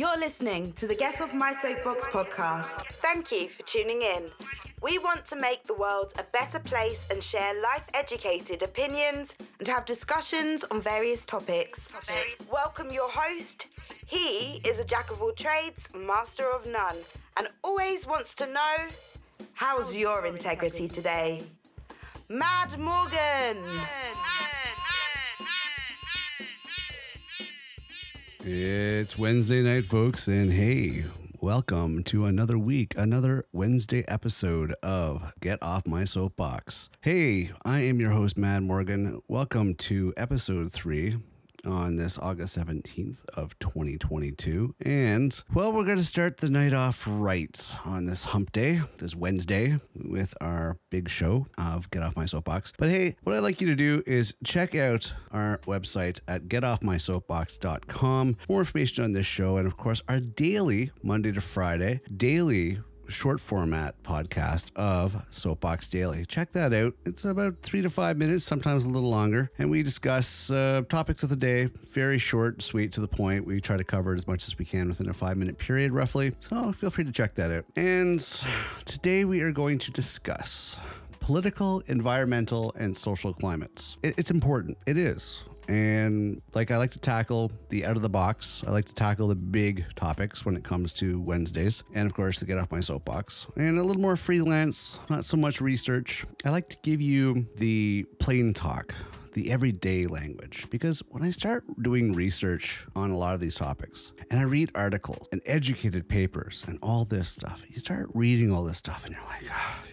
You're listening to the Get Off My Soapbox podcast. Thank you for tuning in. We want to make the world a better place and share life-educated opinions and have discussions on various topics. Welcome your host. He is a jack of all trades, master of none, and always wants to know, how's your integrity today? Mad Morgan! It's Wednesday night, folks, and hey, welcome to another week, another Wednesday episode of Get Off My Soapbox. Hey, I am your host, Mad Morgan. Welcome to episode 3 on this August 17th of 2022. And, well, we're going to start the night off right on this hump day, this Wednesday, with our big show of Get Off My Soapbox. But hey, what I'd like you to do is check out our website at GetOffMySoapbox.com. More information on this show and, of course, our daily, Monday to Friday, daily short format podcast of Soapbox Daily. Check that out. It's about 3 to 5 minutes, sometimes a little longer, and we discuss topics of the day. Very short, sweet, to the point. We try to cover it as much as we can within a 5-minute period, roughly. So feel free to check that out. And today we are going to discuss political, environmental, and social climates. It's important. It is. And I like to tackle the out of the box. I like to tackle the big topics when it comes to Wednesdays. And of course, to get off my soapbox. And a little more freelance, not so much research. I like to give you the plain talk, the everyday language, because when I start doing research on a lot of these topics and I read articles and educated papers and all this stuff, you start reading all this stuff and you're like,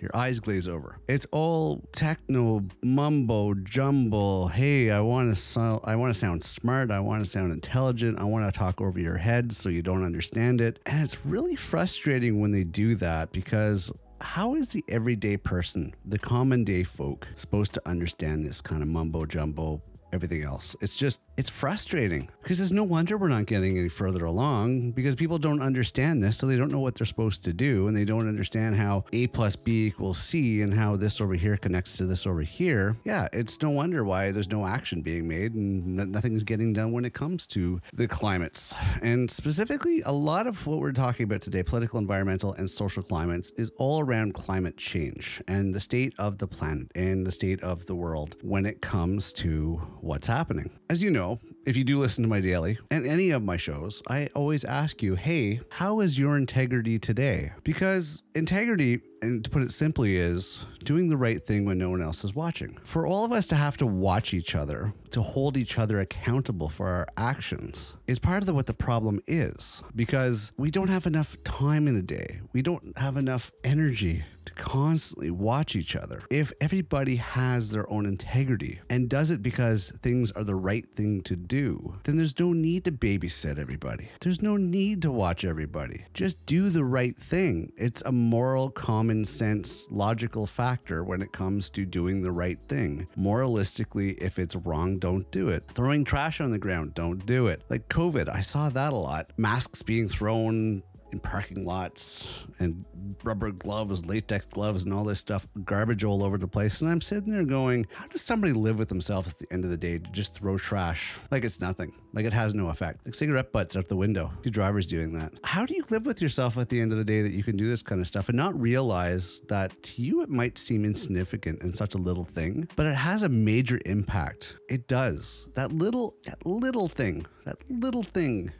your eyes glaze over. It's all techno mumbo jumbo. Hey, I want to sound smart. I want to sound intelligent. I want to talk over your head so you don't understand it. And it's really frustrating when they do that, because how is the everyday person, the common day folk, supposed to understand this kind of mumbo jumbo, everything else? It's frustrating, because it's no wonder we're not getting any further along, because people don't understand this, so they don't know what they're supposed to do, and they don't understand how A plus B equals C and how this over here connects to this over here. Yeah, it's no wonder why there's no action being made and nothing's getting done when it comes to the climates. And specifically, a lot of what we're talking about today, political, environmental, and social climates, is all around climate change and the state of the planet and the state of the world when it comes to what's happening. As you know, if you do listen to my daily and any of my shows, I always ask you, hey, how is your integrity today? Because integrity, and to put it simply, is doing the right thing when no one else is watching. For all of us to have to watch each other, to hold each other accountable for our actions, is part of what the problem is, because we don't have enough time in a day. We don't have enough energy to constantly watch each other. If everybody has their own integrity and does it because things are the right thing to do, then there's no need to babysit everybody. There's no need to watch everybody. Just do the right thing. It's a moral, common sense, logical factor when it comes to doing the right thing. Moralistically, if it's wrong, don't do it. Throwing trash on the ground, don't do it. Like COVID, I saw that a lot. Masks being thrown in parking lots and rubber gloves, latex gloves, and all this stuff, garbage all over the place. And I'm sitting there going, how does somebody live with themselves at the end of the day to just throw trash like it's nothing, like it has no effect? Like cigarette butts out the window. Two drivers doing that. How do you live with yourself at the end of the day that you can do this kind of stuff and not realize that to you it might seem insignificant and such a little thing, but it has a major impact? It does. That little thing,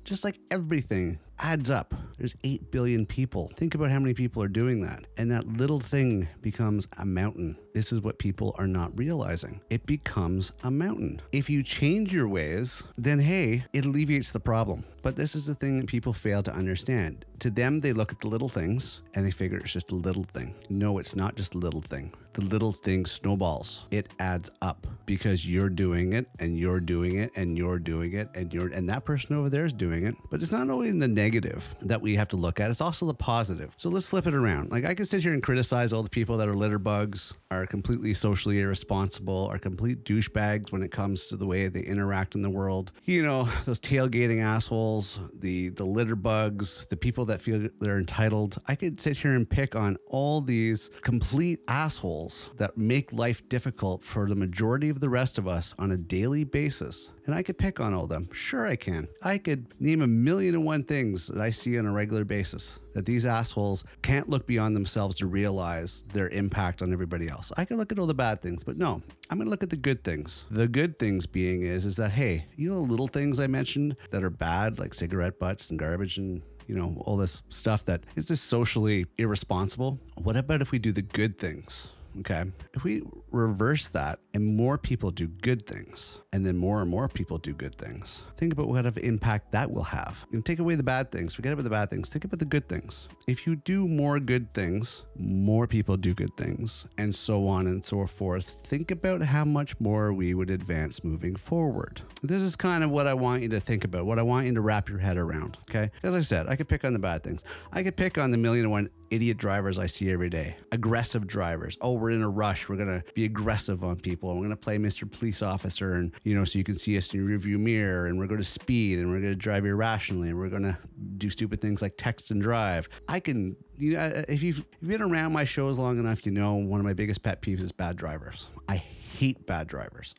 just like everything, adds up. There's 8 billion people. Think about how many people are doing that. And that little thing becomes a mountain. This is what people are not realizing. It becomes a mountain. If you change your ways, then hey, it alleviates the problem. But this is the thing that people fail to understand. To them, they look at the little things and they figure it's just a little thing. No, it's not just a little thing. The little thing snowballs. It adds up because you're doing it and you're doing it and you're doing it and that person over there is doing it. But it's not only the negative that we have to look at, it's also the positive. So let's flip it around. Like, I can sit here and criticize all the people that are litter bugs, are completely socially irresponsible, are complete douchebags when it comes to the way they interact in the world. You know, those tailgating assholes, the litter bugs, the people that feel they're entitled. I could sit here and pick on all these complete assholes that make life difficult for the majority of of the rest of us on a daily basis, and I could pick on all of them. Sure I can. I could name 1,000,001 things that I see on a regular basis that these assholes can't look beyond themselves to realize their impact on everybody else. I can look at all the bad things, but no, I'm going to look at the good things. The good things being is that, hey, you know, little things I mentioned that are bad, like cigarette butts and garbage and, you know, all this stuff that is just socially irresponsible. What about if we do the good things? Okay. If we reverse that and more people do good things, and then more and more people do good things, think about what kind of impact that will have. You can take away the bad things, forget about the bad things, think about the good things. If you do more good things, more people do good things, and so on and so forth. Think about how much more we would advance moving forward. This is kind of what I want you to think about, what I want you to wrap your head around. Okay. As I said, I could pick on the bad things. I could pick on the 1,000,001 idiot drivers I see every day. Aggressive drivers. Oh, we're in a rush. We're going to be aggressive on people. We're going to play Mr. Police Officer, and, you know, so you can see us in your rearview mirror, and we're going to speed, and we're going to drive irrationally, and we're going to do stupid things like text and drive. I can, you know, if you've been around my shows long enough, you know, one of my biggest pet peeves is bad drivers. I hate bad drivers.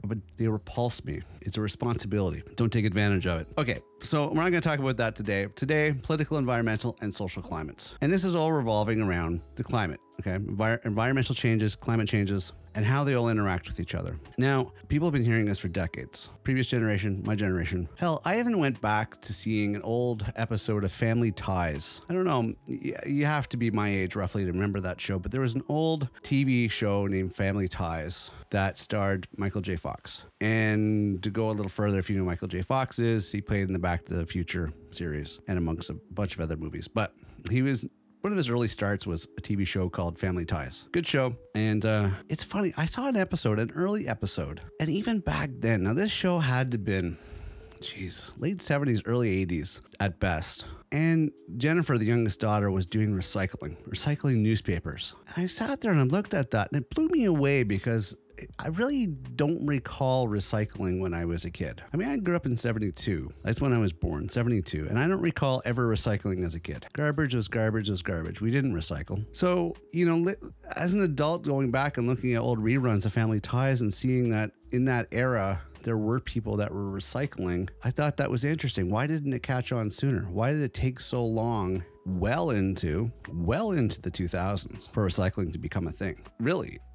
But they repulse me. It's a responsibility. Don't take advantage of it. Okay, so we're not going to talk about that today. Today, political, environmental, and social climates. And this is all revolving around the climate, okay? Environmental changes, climate changes, and how they all interact with each other. Now, people have been hearing this for decades. Previous generation, my generation. Hell, I even went back to seeing an old episode of Family Ties. I don't know, you have to be my age roughly to remember that show, but there was an old TV show named Family Ties that starred Michael J. Fox. And to go a little further, if you know who Michael J. Fox is, he played in the Back to the Future series and amongst a bunch of other movies. But one of his early starts was a TV show called Family Ties. Good show. And it's funny, I saw an early episode. And even back then, now this show had to have been, late 70s, early 80s at best. And Jennifer, the youngest daughter, was doing recycling newspapers. And I sat there and I looked at that, and it blew me away because I really don't recall recycling when I was a kid. I mean, I grew up in 72. That's when I was born, 72. And I don't recall ever recycling as a kid. Garbage was garbage was garbage. We didn't recycle. So, you know, as an adult going back and looking at old reruns of Family Ties and seeing that in that era, there were people that were recycling, I thought that was interesting. Why didn't it catch on sooner? Why did it take so long, well into the 2000s, for recycling to become a thing?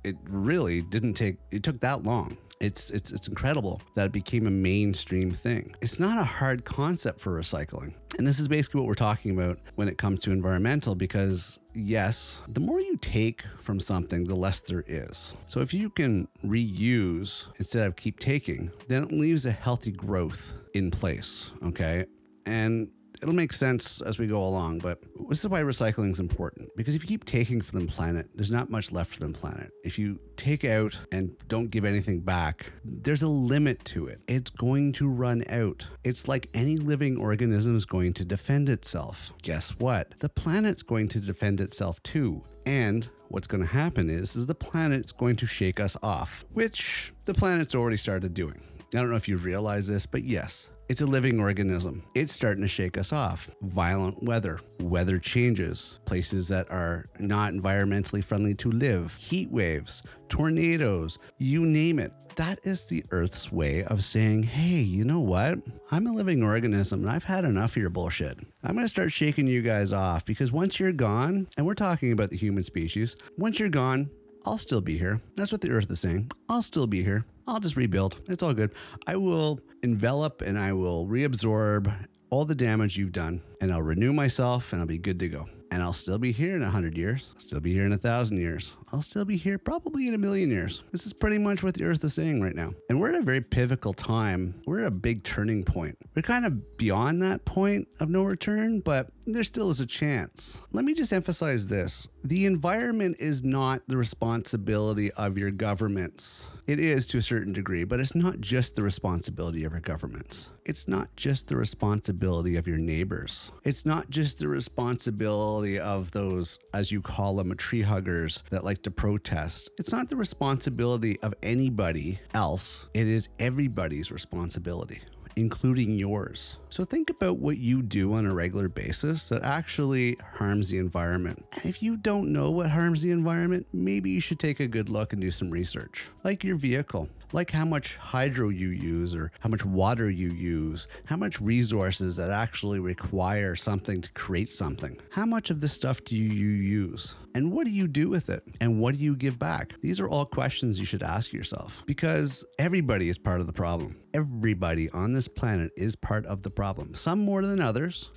It really didn't take, it took that long. It's incredible that it became a mainstream thing. It's not a hard concept for recycling. And this is basically what we're talking about when it comes to environmental, because yes, the more you take from something, the less there is. So if you can reuse instead of keep taking, then it leaves a healthy growth in place, okay? And it'll make sense as we go along, but this is why recycling is important. Because if you keep taking from the planet, there's not much left for the planet. If you take out and don't give anything back, there's a limit to it. It's going to run out. It's like any living organism is going to defend itself. Guess what? The planet's going to defend itself too. And what's going to happen is the planet's going to shake us off, which the planet's already started doing. I don't know if you realize this, but yes, it's a living organism. It's starting to shake us off. Violent weather changes, places that are not environmentally friendly to live, heat waves, tornadoes, you name it. That is the Earth's way of saying, hey, you know what? I'm a living organism and I've had enough of your bullshit. I'm going to start shaking you guys off, because once you're gone, and we're talking about the human species, once you're gone, I'll still be here. That's what the Earth is saying. I'll still be here. I'll just rebuild. It's all good. I will envelop and I will reabsorb all the damage you've done, and I'll renew myself and I'll be good to go. And I'll still be here in 100 years. I'll still be here in 1,000 years. I'll still be here probably in 1,000,000 years. This is pretty much what the Earth is saying right now. And we're at a very pivotal time. We're at a big turning point. We're kind of beyond that point of no return, but there still is a chance. Let me just emphasize this. The environment is not the responsibility of your governments. It is to a certain degree, but it's not just the responsibility of your governments. It's not just the responsibility of your neighbors. It's not just the responsibility of those, as you call them, tree huggers that like to protest. It's not the responsibility of anybody else. It is everybody's responsibility. including yours. So think about what you do on a regular basis that actually harms the environment. And if you don't know what harms the environment, maybe you should take a good look and do some research. Like your vehicle, like how much hydro you use or how much water you use, how much resources that actually require something to create something. How much of this stuff do you use? And what do you do with it? And what do you give back? These are all questions you should ask yourself, because everybody is part of the problem. Everybody on this planet is part of the problem. Some more than others,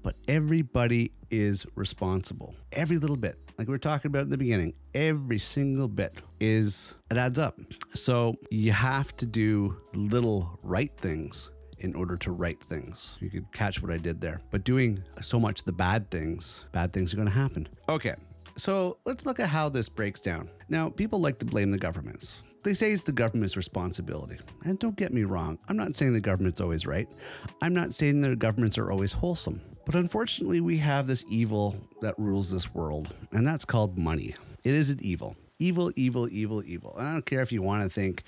but everybody is responsible. Every little bit. Like we were talking about in the beginning, every single bit it adds up. So you have to do little right things in order to right things. You could catch what I did there. But doing so much the bad things are going to happen. Okay, so let's look at how this breaks down. Now, people like to blame the governments. They say it's the government's responsibility. And don't get me wrong, I'm not saying the government's always right. I'm not saying their governments are always wholesome. But unfortunately, we have this evil that rules this world, and that's called money. It is an evil. Evil, evil, evil, evil. And I don't care if you want to think,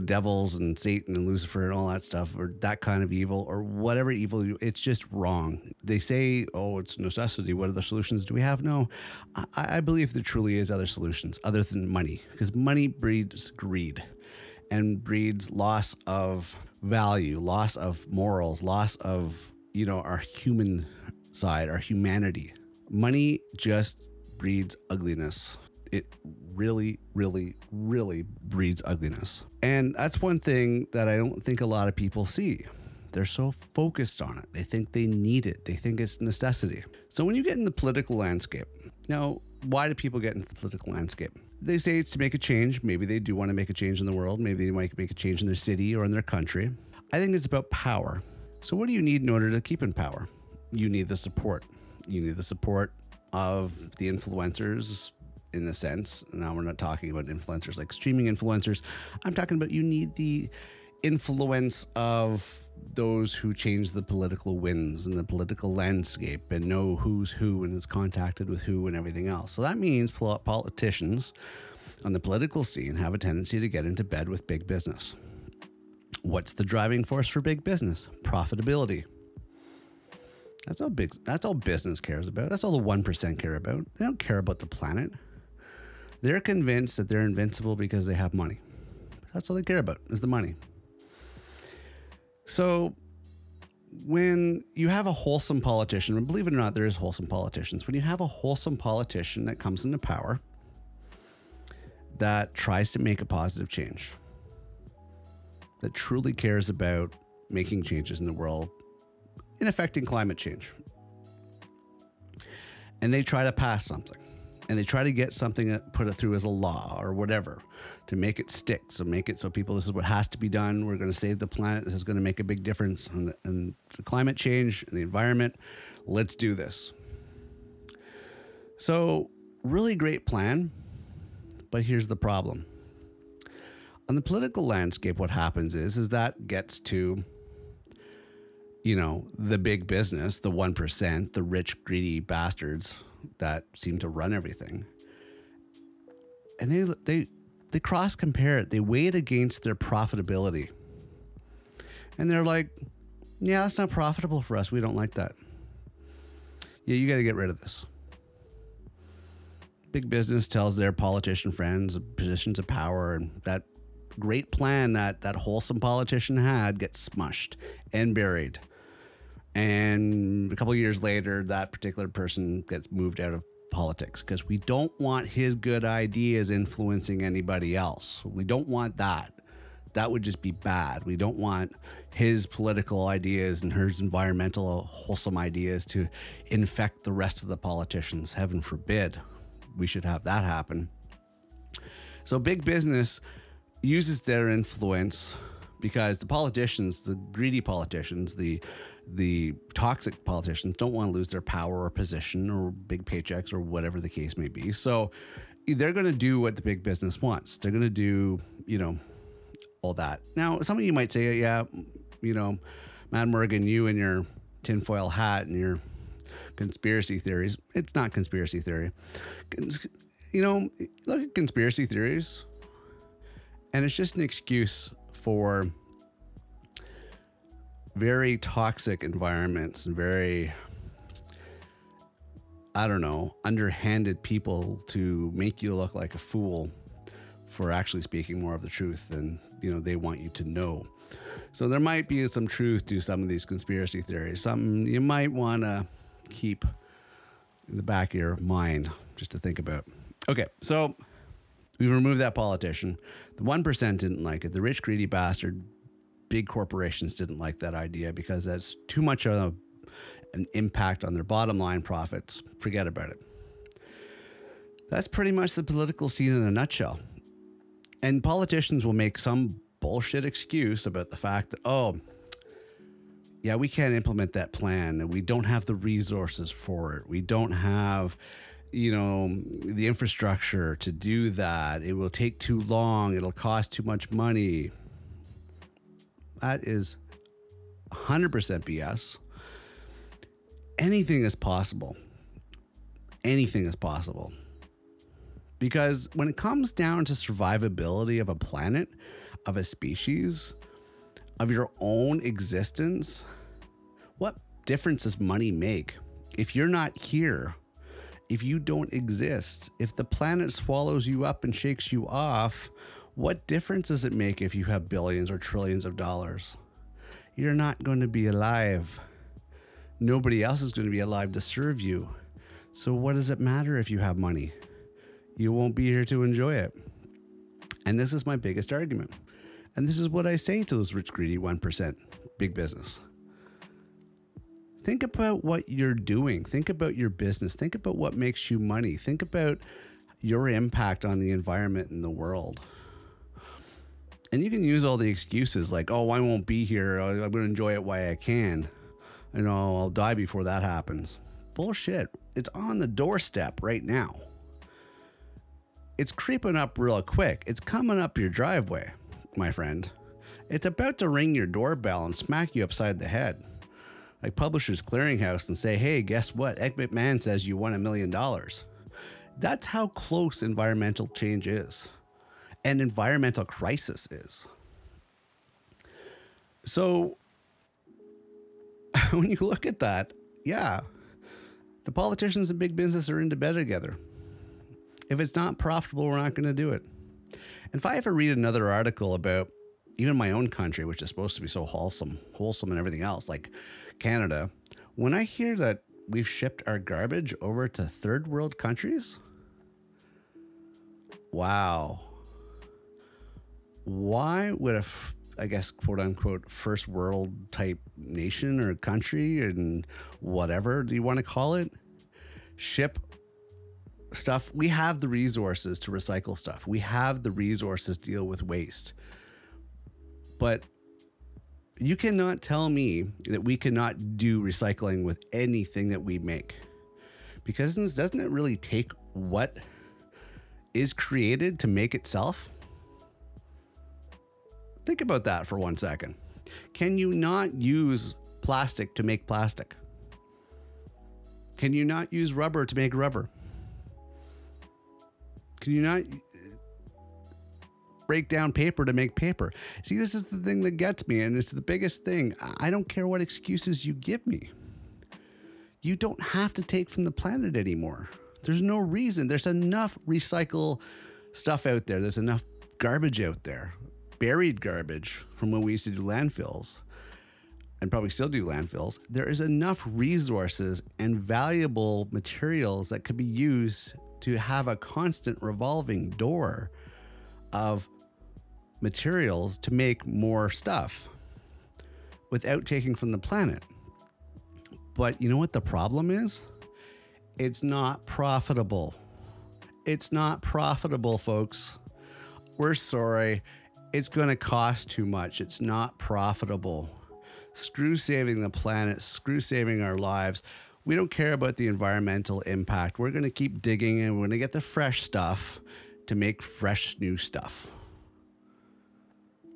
devils and Satan and Lucifer and all that stuff, or that kind of evil, or whatever evil, it's just wrong. They say, oh, it's necessity. What other solutions do we have? No, I believe there truly is other solutions other than money, because money breeds greed and breeds loss of value, loss of morals, loss of, our human side, our humanity. Money just breeds ugliness. It really, really, really breeds ugliness. And that's one thing that I don't think a lot of people see. They're so focused on it. They think they need it. They think it's necessity. So when you get in the political landscape, now, why do people get into the political landscape? They say it's to make a change. Maybe they do want to make a change in the world. Maybe they might make a change in their city or in their country. I think it's about power. So what do you need in order to keep in power? You need the support. You need the support of the influencers, in the sense. Now, we're not talking about influencers like streaming influencers. I'm talking about you need the influence of those who change the political winds and the political landscape and know who's who and is contacted with who and everything else. So that means politicians on the political scene have a tendency to get into bed with big business. What's the driving force for big business? Profitability. That's all business cares about. That's all the 1% care about. They don't care about the planet. They're convinced that they're invincible because they have money. That's all they care about, is the money. So when you have a wholesome politician, and believe it or not, there is wholesome politicians. When you have a wholesome politician that comes into power that tries to make a positive change, that truly cares about making changes in the world in affecting climate change, and they try to pass something, and they try to get something, put it through as a law or whatever to make it stick. So make it so people, this is what has to be done. We're going to save the planet. This is going to make a big difference in the climate change and the environment. Let's do this. So really great plan, but here's the problem. On the political landscape, what happens is that gets to, the big business, the 1%, the rich, greedy bastards that seem to run everything. And they cross compare it. They weigh it against their profitability. And they're like, yeah, that's not profitable for us. We don't like that. Yeah, you got to get rid of this. Big business tells their politician friends, positions of power, and that great plan that wholesome politician had gets smushed and buried. And a couple of years later, that particular person gets moved out of politics because we don't want his good ideas influencing anybody else. We don't want that. That would just be bad. We don't want his political ideas and his environmental wholesome ideas to infect the rest of the politicians. Heaven forbid we should have that happen. So big business uses their influence because the politicians, the greedy politicians, the toxic politicians don't want to lose their power or position or big paychecks or whatever the case may be. So they're going to do what the big business wants. They're going to do, all that. Now, some of you might say, yeah, Matt Morgan, you and your tinfoil hat and your conspiracy theories. It's not conspiracy theory. Look at conspiracy theories, and it's just an excuse for very toxic environments and very, I don't know, underhanded people to make you look like a fool for actually speaking more of the truth than, they want you to know. So there might be some truth to some of these conspiracy theories, something you might want to keep in the back of your mind just to think about. Okay, so we removed that politician. The 1% didn't like it. The rich, greedy bastard, big corporations didn't like that idea because that's too much of an impact on their bottom line profits. Forget about it. That's pretty much the political scene in a nutshell. And politicians will make some bullshit excuse about the fact that, oh, yeah, we can't implement that plan and we don't have the resources for it. We don't have, the infrastructure to do that. It will take too long. It'll cost too much money. That is 100% BS. Anything is possible. Anything is possible. Because when it comes down to survivability of a planet, of a species, of your own existence, what difference does money make? If you're not here, if you don't exist, if the planet swallows you up and shakes you off, what difference does it make if you have billions or trillions of dollars? You're not going to be alive. Nobody else is going to be alive to serve you. So what does it matter if you have money? You won't be here to enjoy it. And this is my biggest argument. And this is what I say to those rich, greedy 1%, big business. Think about what you're doing. Think about your business. Think about what makes you money. Think about your impact on the environment and the world. And you can use all the excuses like, oh, I won't be here. I'm going to enjoy it while I can. I'll die before that happens. Bullshit. It's on the doorstep right now. It's creeping up real quick. It's coming up your driveway, my friend. It's about to ring your doorbell and smack you upside the head. Like Publishers Clearinghouse and say, hey, guess what? Ed McMahon says you won $1 million. That's how close environmental change is. And environmental crisis is. So when you look at that, yeah, the politicians and big business are into bed together. If it's not profitable, we're not going to do it. And if I ever read another article about even my own country, which is supposed to be so wholesome and everything else, like Canada, when I hear that we've shipped our garbage over to third world countries, wow. Why would a, quote unquote, first world type nation or country and whatever do you want to call it, ship stuff? We have the resources to recycle stuff. We have the resources to deal with waste. But you cannot tell me that we cannot do recycling with anything that we make. Because doesn't it really take what is created to make itself? Think about that for 1 second. Can you not use plastic to make plastic? Can you not use rubber to make rubber? Can you not break down paper to make paper? See, this is the thing that gets me, and it's the biggest thing. I don't care what excuses you give me. You don't have to take from the planet anymore. There's no reason. There's enough recycle stuff out there. There's enough garbage out there. Buried garbage from when we used to do landfills, and probably still do landfills. There is enough resources and valuable materials that could be used to have a constant revolving door of materials to make more stuff without taking from the planet. But you know what the problem is? It's not profitable. It's not profitable, folks. We're sorry. It's going to cost too much. It's not profitable. Screw saving the planet. Screw saving our lives. We don't care about the environmental impact. We're going to keep digging and we're going to get the fresh stuff to make fresh new stuff.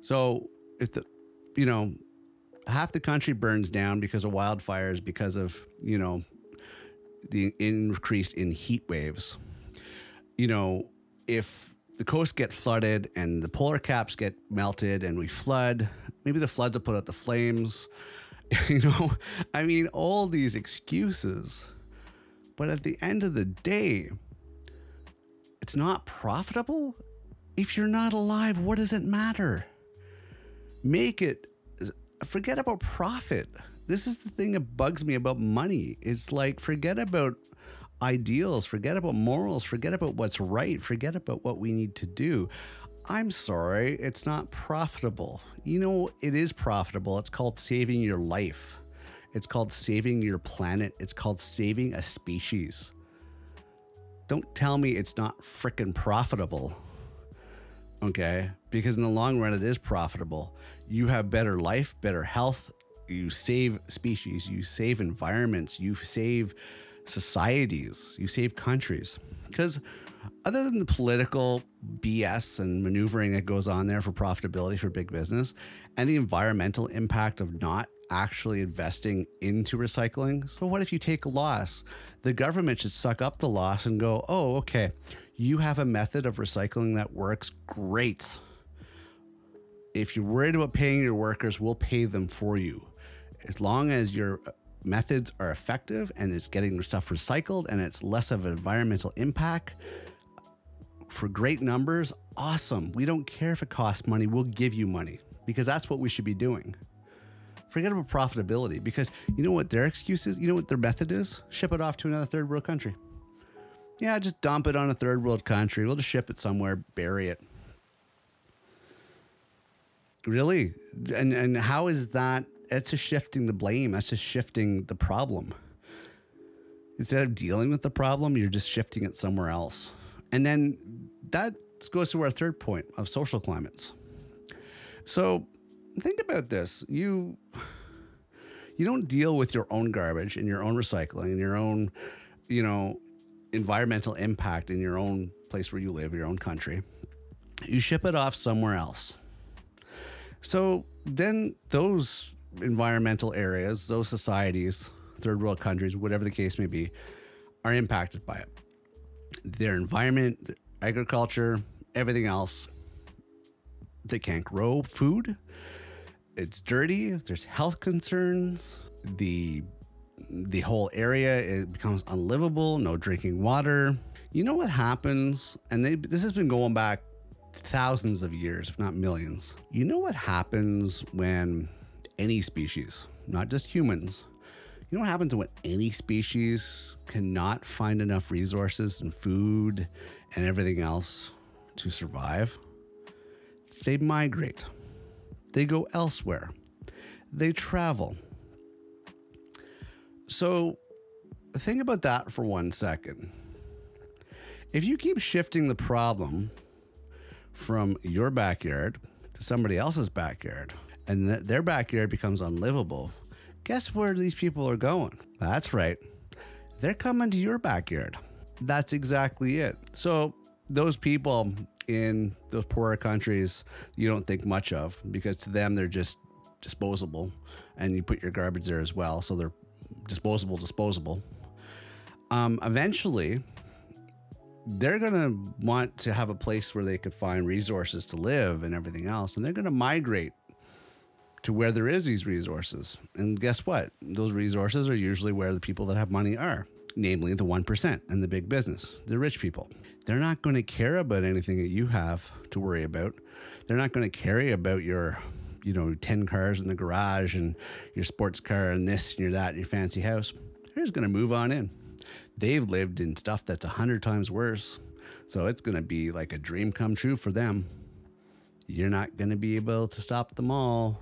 So if half the country burns down because of wildfires, because of, the increase in heat waves, if the coasts get flooded and the polar caps get melted and we flood, maybe the floods will put out the flames. I mean, all these excuses. But at the end of the day, it's not profitable. If you're not alive, what does it matter? Forget about profit. This is the thing that bugs me about money. It's like, forget about ideals, forget about morals, forget about what's right, forget about what we need to do. I'm sorry, it's not profitable. It is profitable. It's called saving your life. It's called saving your planet. It's called saving a species. Don't tell me it's not frickin' profitable. Okay? Because in the long run, it is profitable. You have better life, better health. You save species. You save environments. You save societies. You save countries. Because other than the political BS and maneuvering that goes on there for profitability for big business and the environmental impact of not actually investing into recycling. So what if you take a loss? The government should suck up the loss and go, oh, okay, you have a method of recycling that works great. If you're worried about paying your workers, we'll pay them for you. As long as your methods are effective and it's getting stuff recycled and it's less of an environmental impact, for great numbers, awesome. We don't care if it costs money. We'll give you money because that's what we should be doing. Forget about profitability because you know what their excuse is? You know what their method is? Ship it off to another third world country. Yeah, just dump it on a third world country. We'll just ship it somewhere, bury it. Really? And how is that? It's just shifting the blame. That's just shifting the problem. Instead of dealing with the problem, you're just shifting it somewhere else. And then that goes to our third point of social climates. So think about this. You don't deal with your own garbage and your own recycling and your own, environmental impact in your own place where you live, your own country. You ship it off somewhere else. So then those environmental areas, those societies, third world countries, whatever the case may be, are impacted by it. Their environment, their agriculture, everything else. They can't grow food. It's dirty. There's health concerns. The whole area, it becomes unlivable. No drinking water. You know what happens? And this has been going back thousands of years, if not millions. You know what happens when any species, not just humans, you know what happens when any species cannot find enough resources and food and everything else to survive? They migrate. They go elsewhere. They travel. So think about that for 1 second. If you keep shifting the problem from your backyard to somebody else's backyard, and their backyard becomes unlivable, guess where these people are going? That's right. They're coming to your backyard. That's exactly it. So those people in those poorer countries, you don't think much of because to them, they're just disposable and you put your garbage there as well. So they're disposable. Eventually, they're going to want to have a place where they could find resources to live and everything else. And they're going to migrate to where there is these resources. And guess what? Those resources are usually where the people that have money are, namely the 1% and the big business, the rich people. They're not going to care about anything that you have to worry about. They're not going to care about your, 10 cars in the garage and your sports car and this and your that, and your fancy house. They're just going to move on in. They've lived in stuff that's 100 times worse. So it's going to be like a dream come true for them. You're not going to be able to stop them all.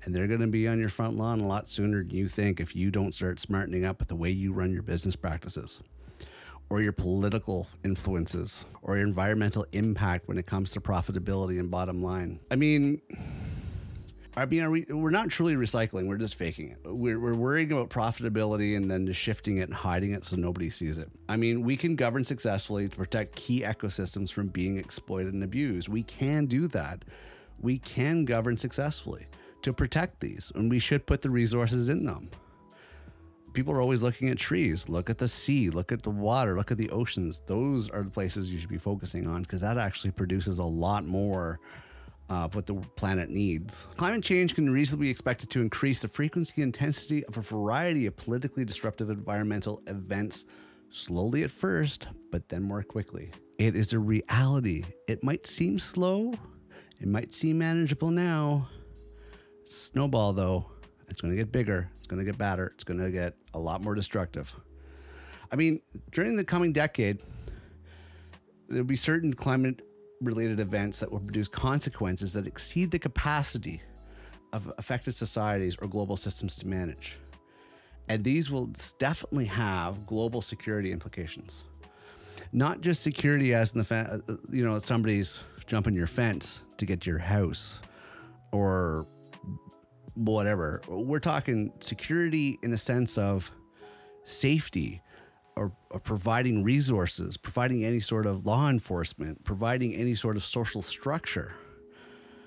And they're going to be on your front lawn a lot sooner than you think if you don't start smartening up with the way you run your business practices or your political influences or your environmental impact when it comes to profitability and bottom line. We're not truly recycling. We're just faking it. We're worrying about profitability and then just shifting it and hiding it so nobody sees it. We can govern successfully to protect key ecosystems from being exploited and abused. We can do that. We can govern successfully to protect these, and we should put the resources in them. People are always looking at trees. Look at the sea, look at the water, look at the oceans. Those are the places you should be focusing on because that actually produces a lot more of what the planet needs. Climate change can reasonably be expected to increase the frequency and intensity of a variety of politically disruptive environmental events, slowly at first, but then more quickly. It is a reality. It might seem slow. It might seem manageable now. Snowball, though, it's going to get bigger. It's going to get badder. It's going to get a lot more destructive. I mean, during the coming decade, there'll be certain climate-related events that will produce consequences that exceed the capacity of affected societies or global systems to manage. And these will definitely have global security implications. Not just security as in the somebody's jumping your fence to get to your house or whatever. We're talking security in the sense of safety, or providing resources, providing any sort of law enforcement, providing any sort of social structure.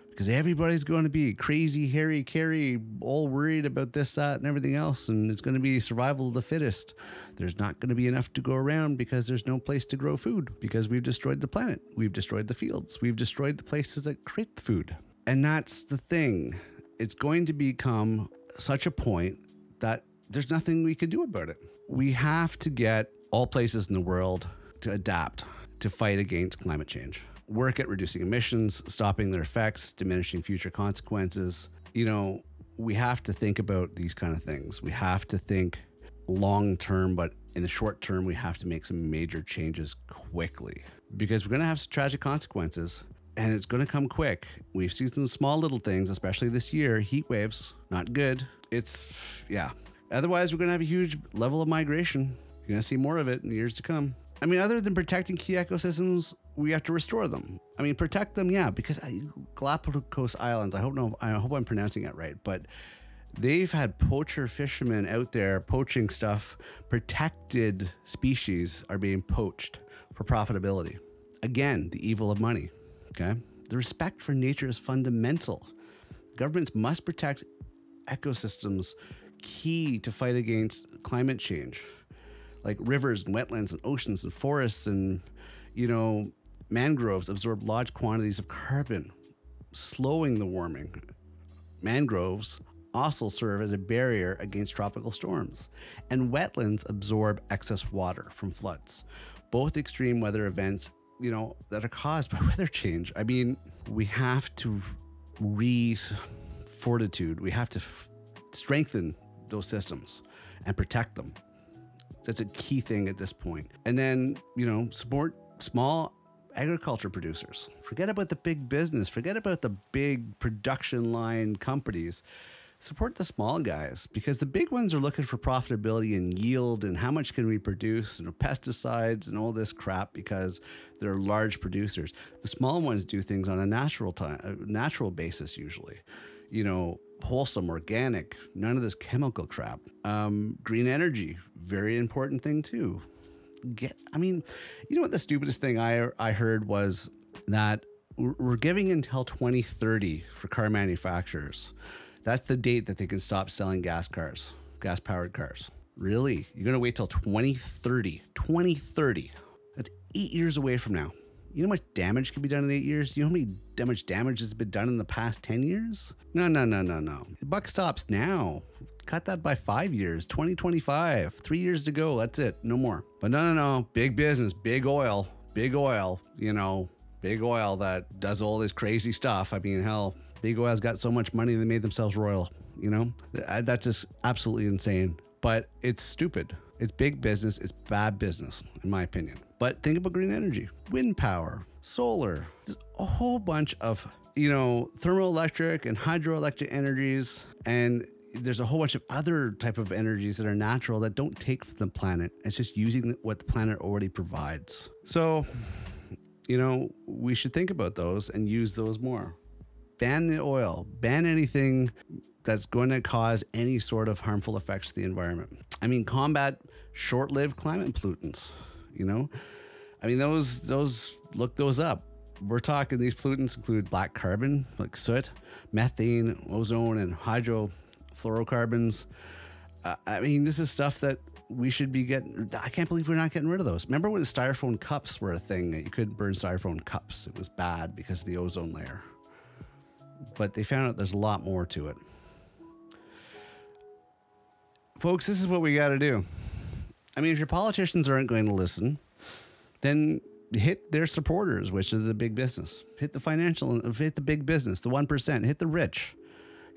Because everybody's going to be crazy, hairy, carry, all worried about this, that, and everything else. And it's going to be survival of the fittest. There's not going to be enough to go around because there's no place to grow food because we've destroyed the planet. We've destroyed the fields. We've destroyed the places that create the food. And that's the thing. It's going to become such a point that there's nothing we could do about it. We have to get all places in the world to adapt to fight against climate change. Work at reducing emissions, stopping their effects, diminishing future consequences. We have to think about these kind of things. We have to think long term, but in the short term, we have to make some major changes quickly because we're going to have some tragic consequences and it's going to come quick. We've seen some small little things, especially this year. Heat waves, not good. Otherwise, we're going to have a huge level of migration. You're going to see more of it in the years to come. I mean, other than protecting key ecosystems, we have to restore them. I mean, protect them, yeah, because Galapagos Islands, I hope I'm pronouncing it right, but they've had poacher fishermen out there poaching stuff. Protected species are being poached for profitability. Again, the evil of money, okay? The respect for nature is fundamental. Governments must protect ecosystems key to fight against climate change, like rivers and wetlands and oceans and forests and, mangroves absorb large quantities of carbon, slowing the warming. Mangroves also serve as a barrier against tropical storms, and wetlands absorb excess water from floods, both extreme weather events, that are caused by weather change. I mean, we have to fortitude. We have to strengthen those systems and protect them. That's a key thing at this point. And then, support small agriculture producers. Forget about the big business. Forget about the big production line companies. Support the small guys because the big ones are looking for profitability and yield and how much can we produce and pesticides and all this crap because they're large producers. The small ones do things on a natural basis usually. Wholesome, organic, none of this chemical crap. Green energy, very important thing too. What the stupidest thing I heard was that we're giving until 2030 for car manufacturers. That's the date that they can stop selling gas-powered cars. Really? You're going to wait till 2030? 2030. That's 8 years away from now. You know how much damage can be done in 8 years? Do you know how much damage has been done in the past 10 years? No. The buck stops now. Cut that by 5 years, 2025, 3 years to go. That's it. No more. But no. Big business, big oil, big oil that does all this crazy stuff. I mean, hell, big oil's got so much money they made themselves royal, That's just absolutely insane. But it's stupid. It's big business. It's bad business, in my opinion. But think about green energy, wind power, solar. There's a whole bunch of, thermoelectric and hydroelectric energies. And there's a whole bunch of other type of energies that are natural that don't take from the planet. It's just using what the planet already provides. So, we should think about those and use those more. Ban the oil, ban anything that's going to cause any sort of harmful effects to the environment. I mean, combat short-lived climate pollutants, look those up. We're talking these pollutants include black carbon, like soot, methane, ozone, and hydrofluorocarbons. This is stuff that we should be getting. I can't believe we're not getting rid of those. Remember when the styrofoam cups were a thing that you couldn't burn styrofoam cups? It was bad because of the ozone layer. but they found out there's a lot more to it. Folks, this is what we got to do. I mean, if your politicians aren't going to listen, then hit their supporters, which is the big business. Hit the big business, the 1%. Hit the rich.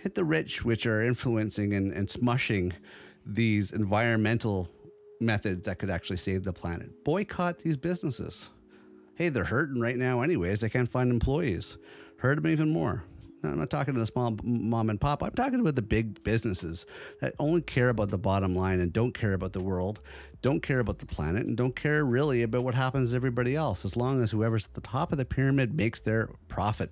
Hit the rich, which are influencing and smushing these environmental methods that could actually save the planet. Boycott these businesses. Hey, they're hurting right now anyways. They can't find employees. Hurt them even more. No, I'm not talking to the small mom and pop. I'm talking about the big businesses that only care about the bottom line and don't care about the world, don't care about the planet, and don't care really about what happens to everybody else, as long as whoever's at the top of the pyramid makes their profit,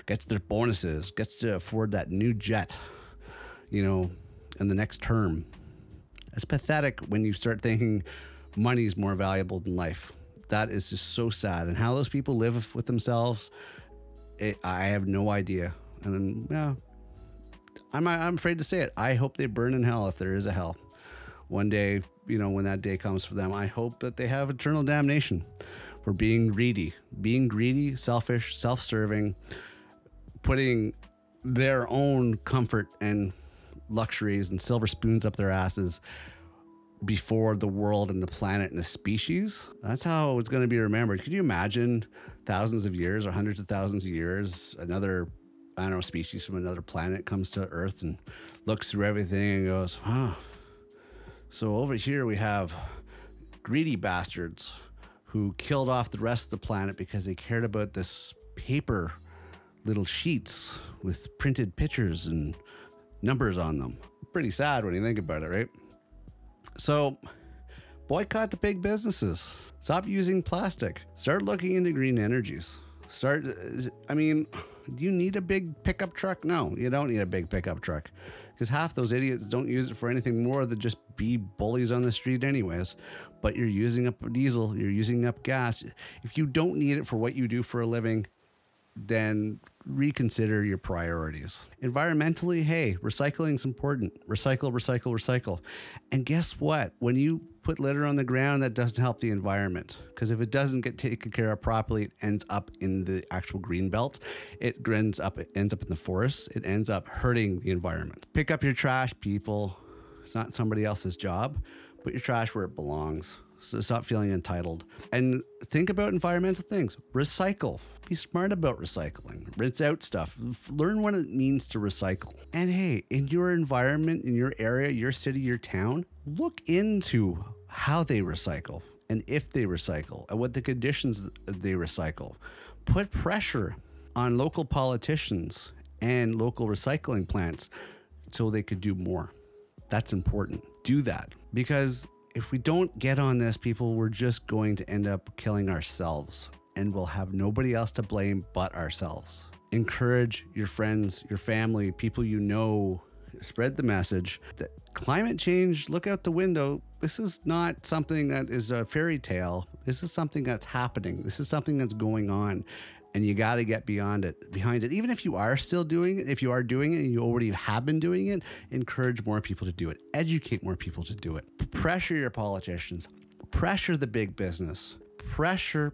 gets their bonuses, gets to afford that new jet, in the next term. It's pathetic when you start thinking money is more valuable than life. That is just so sad. And how those people live with themselves, I have no idea. And yeah, I'm afraid to say it. I hope they burn in hell if there is a hell. One day, when that day comes for them, I hope that they have eternal damnation for being greedy, selfish, self-serving, putting their own comfort and luxuries and silver spoons up their asses before the world and the planet and the species. That's how it's going to be remembered. Can you imagine thousands of years or hundreds of thousands of years, another, species from another planet comes to Earth and looks through everything and goes, so over here we have greedy bastards who killed off the rest of the planet because they cared about this paper little sheets with printed pictures and numbers on them. Pretty sad when you think about it, right? So boycott the big businesses. Stop using plastic. Start looking into green energies. Do you need a big pickup truck? No, you don't need a big pickup truck, because half those idiots don't use it for anything more than just be bullies on the street anyways. But you're using up diesel, you're using up gas. If you don't need it for what you do for a living, then reconsider your priorities. Environmentally, hey, recycling's important. Recycle. And guess what? When you put litter on the ground, that doesn't help the environment, because if it doesn't get taken care of properly, it ends up in the actual green belt. It ends up in the forests. It ends up hurting the environment. Pick up your trash, people. It's not somebody else's job. Put your trash where it belongs. So stop feeling entitled. And think about environmental things. Recycle. Be smart about recycling. Rinse out stuff. Learn what it means to recycle. And hey, in your environment, in your area, your city, your town, look into how they recycle and if they recycle and what the conditions they recycle. Put pressure on local politicians and local recycling plants so they could do more. That's important. Do that, because if we don't get on this, people, we're just going to end up killing ourselves, and we'll have nobody else to blame but ourselves. Encourage your friends, your family, people you know. Spread the message that climate change, look out the window. This is not something that is a fairy tale. This is something that's happening. This is something that's going on. And you got to get behind it. Even if you are still doing it, if you are doing it and you already have been doing it, encourage more people to do it. Educate more people to do it. Pressure your politicians. Pressure the big business. Pressure.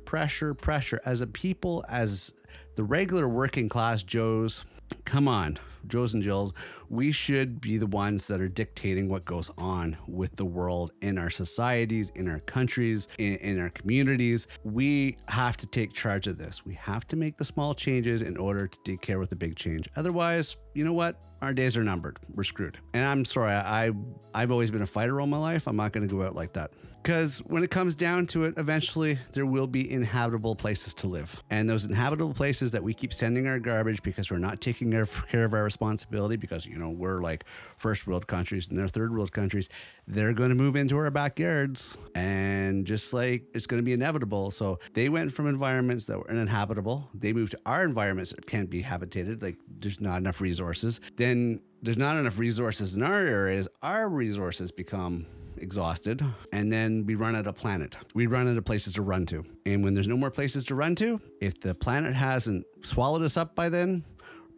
As a people, as the regular working class Joes, come on, Joes and Jills, we should be the ones that are dictating what goes on with the world, in our societies, in our countries, in our communities. We have to take charge of this. We have to make the small changes in order to take care of the big change. Otherwise, you know what? Our days are numbered. We're screwed. And I'm sorry, I've always been a fighter all my life. I'm not going to go out like that. Because when it comes down to it, eventually there will be inhabitable places to live. And those inhabitable places that we keep sending our garbage because we're not taking care of our responsibility, because, we're like first world countries and they're third world countries, they're going to move into our backyards. And just like it's going to be inevitable. So they went from environments that were uninhabitable. They moved to our environments that can't be habitated. Like there's not enough resources. Then there's not enough resources in our areas. Our resources become exhausted, and then we run out of planet. We run out of places to run to. And when there's no more places to run to, if the planet hasn't swallowed us up by then,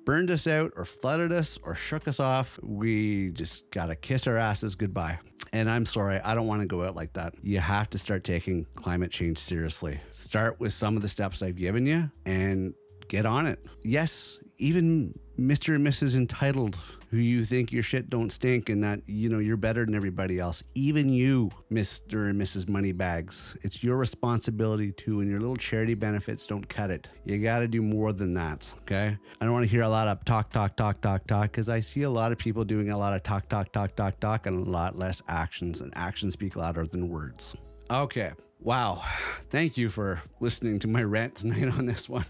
burned us out, or flooded us, or shook us off, we just gotta kiss our asses goodbye. And I'm sorry, I don't want to go out like that. You have to start taking climate change seriously. Start with some of the steps I've given you and get on it. Yes, even Mr. and Mrs. Entitled, who you think your shit don't stink and that, you're better than everybody else. Even you, Mr. and Mrs. Moneybags. It's your responsibility too, and your little charity benefits don't cut it. You got to do more than that, okay? I don't want to hear a lot of talk, because I see a lot of people doing a lot of talk, and a lot less actions, and actions speak louder than words. Okay, wow. Thank you for listening to my rant tonight on this one.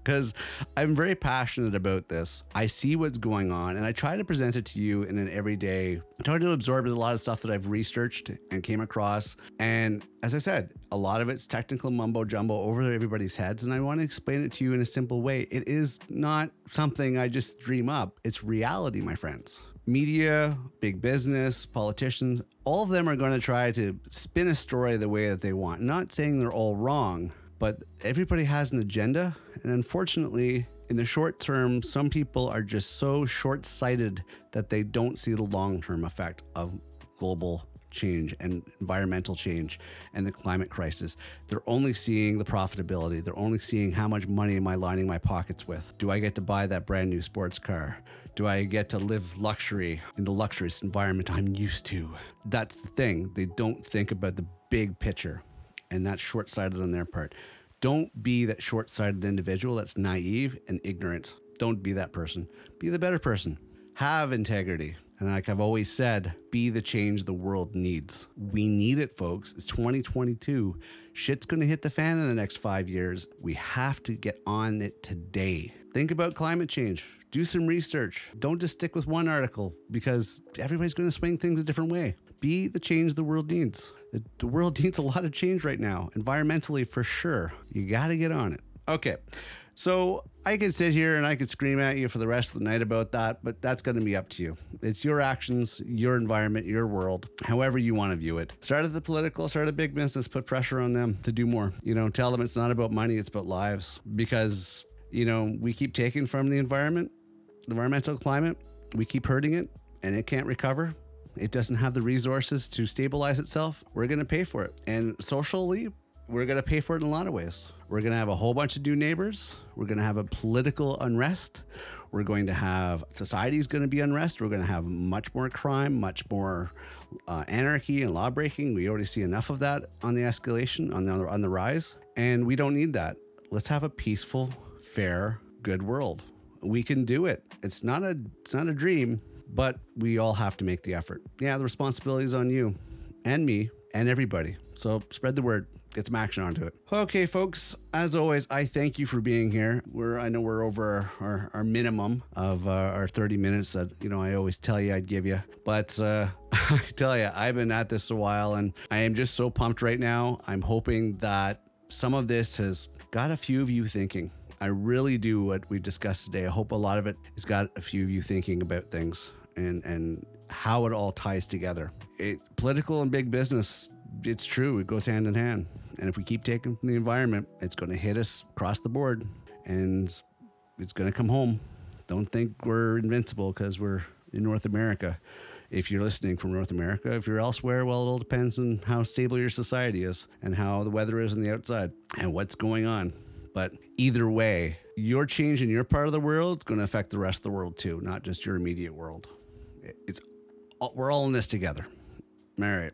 Because I'm very passionate about this. I see what's going on, and I try to present it to you in an everyday. I try to absorb a lot of stuff that I've researched and came across. And as I said, a lot of it's technical mumbo jumbo over everybody's heads, and I want to explain it to you in a simple way. It is not something I just dream up. It's reality, my friends. Media, big business, politicians, all of them are going to try to spin a story the way that they want. Not saying they're all wrong, but everybody has an agenda. And unfortunately, in the short term, some people are just so short-sighted that they don't see the long-term effect of global change and environmental change and the climate crisis. They're only seeing the profitability. They're only seeing how much money am I lining my pockets with? Do I get to buy that brand new sports car? Do I get to live luxury in the luxurious environment I'm used to? That's the thing. They don't think about the big picture. And that's short-sighted on their part. Don't be that short-sighted individual that's naive and ignorant. Don't be that person. Be the better person. Have integrity. And like I've always said, be the change the world needs. We need it, folks. It's 2022. Shit's going to hit the fan in the next 5 years. We have to get on it today. Think about climate change. Do some research. Don't just stick with one article because everybody's going to swing things a different way. Be the change the world needs. The world needs a lot of change right now, environmentally for sure. You got to get on it. Okay, so I could sit here and I could scream at you for the rest of the night about that, but that's going to be up to you. It's your actions, your environment, your world, however you want to view it. Start at the political, start at big business, put pressure on them to do more. Tell them it's not about money, it's about lives. Because, we keep taking from the environment, the environmental climate, we keep hurting it, and it can't recover. It doesn't have the resources to stabilize itself. We're going to pay for it. And socially, we're going to pay for it in a lot of ways. We're going to have a whole bunch of new neighbors. We're going to have a political unrest. We're going to have society's going to be unrest. We're going to have much more crime, much more anarchy and law breaking. We already see enough of that on the escalation, on the rise. And we don't need that. Let's have a peaceful, fair, good world. We can do it. It's not a dream. But we all have to make the effort. Yeah, the responsibility is on you and me and everybody. So spread the word, get some action onto it. Okay, folks, as always, I thank you for being here. I know we're over our minimum of our 30 minutes that, I always tell you I'd give you. But I tell you, I've been at this a while and I am just so pumped right now. I'm hoping that some of this has got a few of you thinking. I really do what we discussed today. I hope a lot of it has got a few of you thinking about things and how it all ties together. Political and big business, it's true. It goes hand in hand. And if we keep taking from the environment, it's going to hit us across the board and it's going to come home. Don't think we're invincible because we're in North America. If you're listening from North America, if you're elsewhere, well, it all depends on how stable your society is and how the weather is on the outside and what's going on. But either way, your change in your part of the world is going to affect the rest of the world too, not just your immediate world. We're all in this together. All right.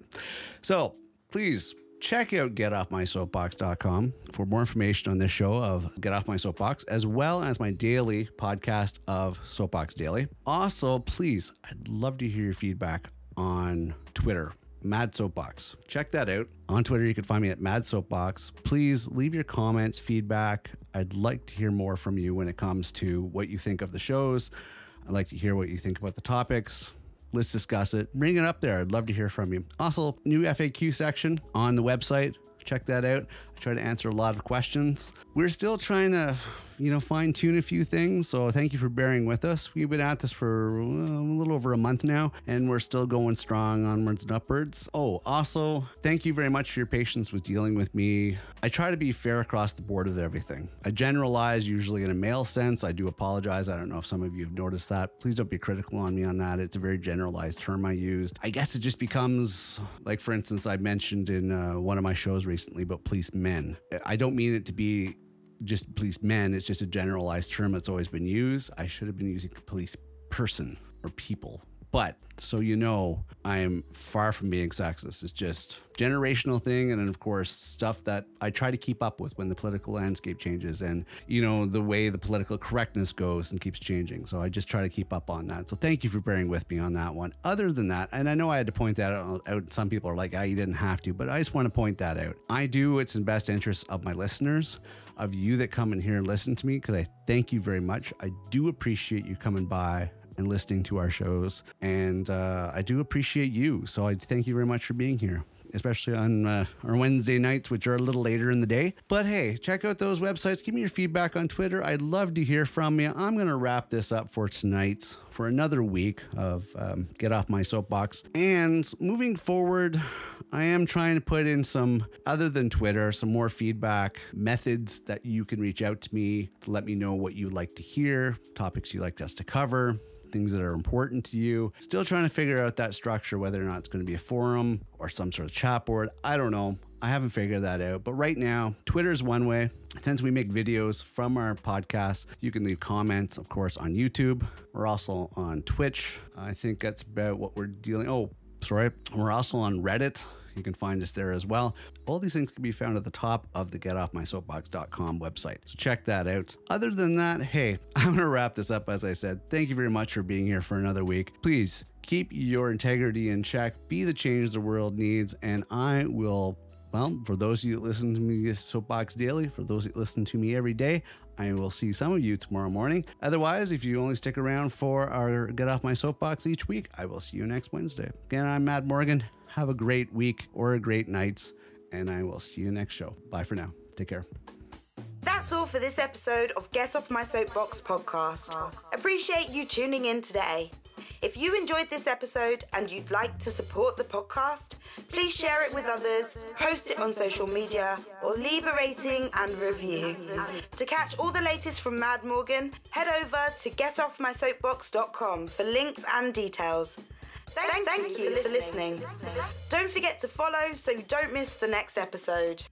So please check out GetOffMySoapbox.com for more information on this show of Get Off My Soapbox, as well as my daily podcast of Soapbox Daily. Also, please, I'd love to hear your feedback on Twitter. Mad Soapbox. Check that out. On Twitter, you can find me at Mad Soapbox. Please leave your comments, feedback. I'd like to hear more from you when it comes to what you think of the shows. I'd like to hear what you think about the topics. Let's discuss it. Bring it up there. I'd love to hear from you. Also, new FAQ section on the website. Check that out. I try to answer a lot of questions. We're still trying to, fine tune a few things. So thank you for bearing with us. We've been at this for a little over a month now, and we're still going strong onwards and upwards. Oh, also, thank you very much for your patience with dealing with me. I try to be fair across the board with everything. I generalize usually in a male sense. I do apologize. I don't know if some of you have noticed that. Please don't be critical on me on that. It's a very generalized term I used. I guess it just becomes, like, for instance, I mentioned in one of my shows recently about policemen. I don't mean it to be just policemen. It's just a generalized term that's always been used. I should have been using police person or people. But so you know, I am far from being sexist. It's just generational thing. And then, of course, stuff that I try to keep up with when the political landscape changes and, you know, the way the political correctness goes and keeps changing. So I just try to keep up on that. So thank you for bearing with me on that one. Other than that, and I know I had to point that out. Some people are like, you didn't have to, but I just want to point that out. I do what's in best interest of my listeners, of you that come in here and listen to me, because I thank you very much. I do appreciate you coming by and listening to our shows. And I do appreciate you. So I thank you very much for being here, especially on our Wednesday nights, which are a little later in the day. But hey, check out those websites. Give me your feedback on Twitter. I'd love to hear from you. I'm going to wrap this up for tonight for another week of Get Off My Soapbox. And moving forward, I am trying to put in some, other than Twitter, some more feedback methods that you can reach out to me to let me know what you'd like to hear, topics you'd like us to cover, things that are important to you. Still trying to figure out that structure, whether or not it's going to be a forum or some sort of chat board. I don't know. I haven't figured that out. But right now, Twitter is one way. Since we make videos from our podcast, you can leave comments, of course, on YouTube. We're also on Twitch. I think that's about what we're dealing. Oh, sorry. We're also on Reddit. You can find us there as well. All these things can be found at the top of the GetOffMySoapbox.com website. So check that out. Other than that, hey, I'm going to wrap this up. As I said, thank you very much for being here for another week. Please keep your integrity in check. Be the change the world needs. And I will, well, for those of you that listen to me Soapbox Daily, for those that listen to me every day, I will see some of you tomorrow morning. Otherwise, if you only stick around for our Get Off My Soapbox each week, I will see you next Wednesday. Again, I'm Matt Morgan. Have a great week or a great night, and I will see you next show. Bye for now. Take care. That's all for this episode of Get Off My Soapbox podcast. Appreciate you tuning in today. If you enjoyed this episode and you'd like to support the podcast, please share it with others, post it on social media, or leave a rating and review. To catch all the latest from Mad Morgan, head over to GetOffMySoapbox.com for links and details. Thank you for listening. Don't forget to follow so you don't miss the next episode.